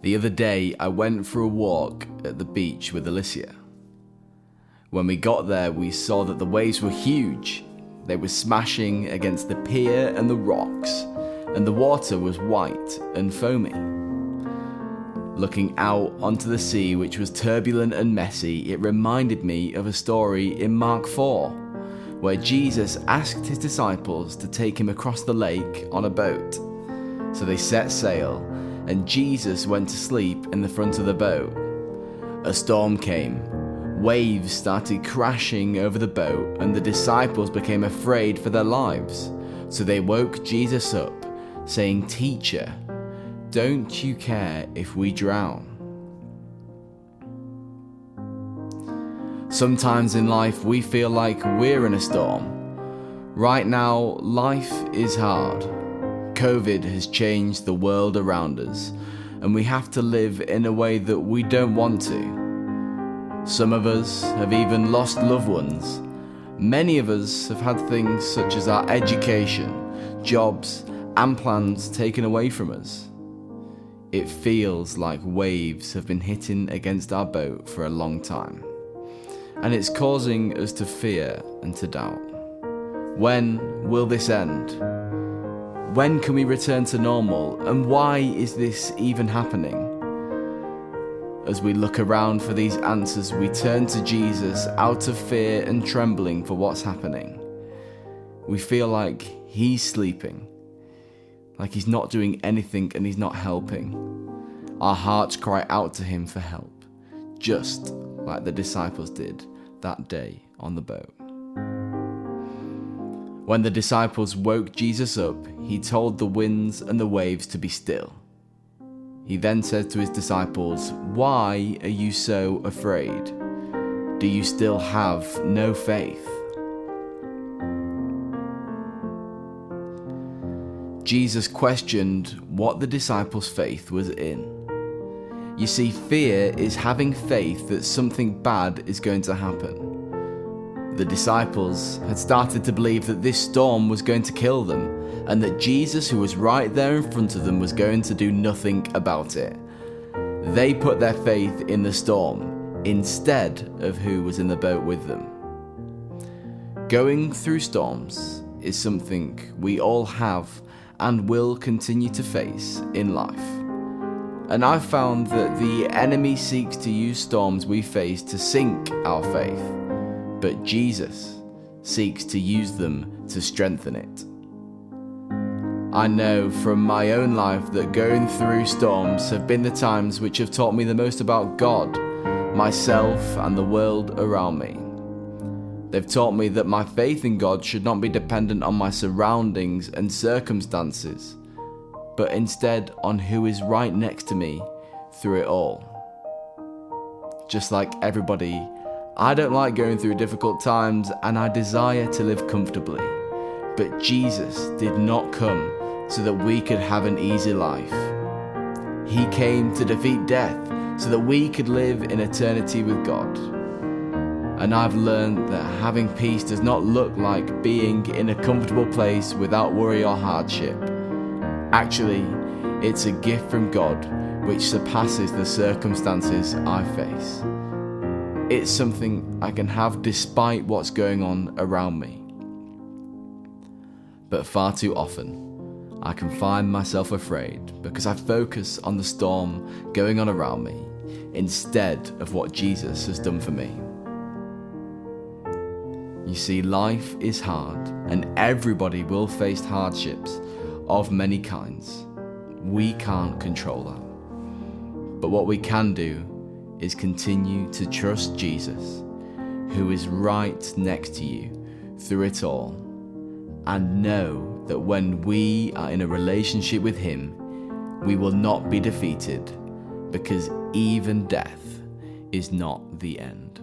The other day, I went for a walk at the beach with Alicia. When we got there, we saw that the waves were huge. They were smashing against the pier and the rocks, and the water was white and foamy. Looking out onto the sea, which was turbulent and messy, it reminded me of a story in Mark 4, where Jesus asked his disciples to take him across the lake on a boat. So they set sail, and Jesus went to sleep in the front of the boat. A storm came. Waves started crashing over the boat, and the disciples became afraid for their lives. So they woke Jesus up, saying, "Teacher, don't you care if we drown?" Sometimes in life we feel like we're in a storm. Right now, life is hard. COVID has changed the world around us, and we have to live in a way that we don't want to. Some of us have even lost loved ones. Many of us have had things such as our education, jobs, and plans taken away from us. It feels like waves have been hitting against our boat for a long time, and it's causing us to fear and to doubt. When will this end? When can we return to normal, and why is this even happening? As we look around for these answers, we turn to Jesus out of fear and trembling for what's happening. We feel like he's sleeping, like he's not doing anything and he's not helping. Our hearts cry out to him for help, just like the disciples did that day on the boat. When the disciples woke Jesus up, he told the winds and the waves to be still. He then said to his disciples, "Why are you so afraid? Do you still have no faith?" Jesus questioned what the disciples' faith was in. You see, fear is having faith that something bad is going to happen. The disciples had started to believe that this storm was going to kill them, and that Jesus, who was right there in front of them, was going to do nothing about it. They put their faith in the storm instead of who was in the boat with them. Going through storms is something we all have and will continue to face in life. And I've found that the enemy seeks to use storms we face to sink our faith, but Jesus seeks to use them to strengthen it. I know from my own life that going through storms have been the times which have taught me the most about God, myself, and the world around me. They've taught me that my faith in God should not be dependent on my surroundings and circumstances, but instead on who is right next to me through it all. Just like everybody, I don't like going through difficult times, and I desire to live comfortably. But Jesus did not come so that we could have an easy life. He came to defeat death so that we could live in eternity with God. And I've learned that having peace does not look like being in a comfortable place without worry or hardship. Actually, it's a gift from God which surpasses the circumstances I face. It's something I can have despite what's going on around me. But far too often, I can find myself afraid because I focus on the storm going on around me instead of what Jesus has done for me. You see, life is hard, and everybody will face hardships of many kinds. We can't control that. But what we can do is continue to trust Jesus, who is right next to you through it all, and know that when we are in a relationship with him, we will not be defeated, because even death is not the end.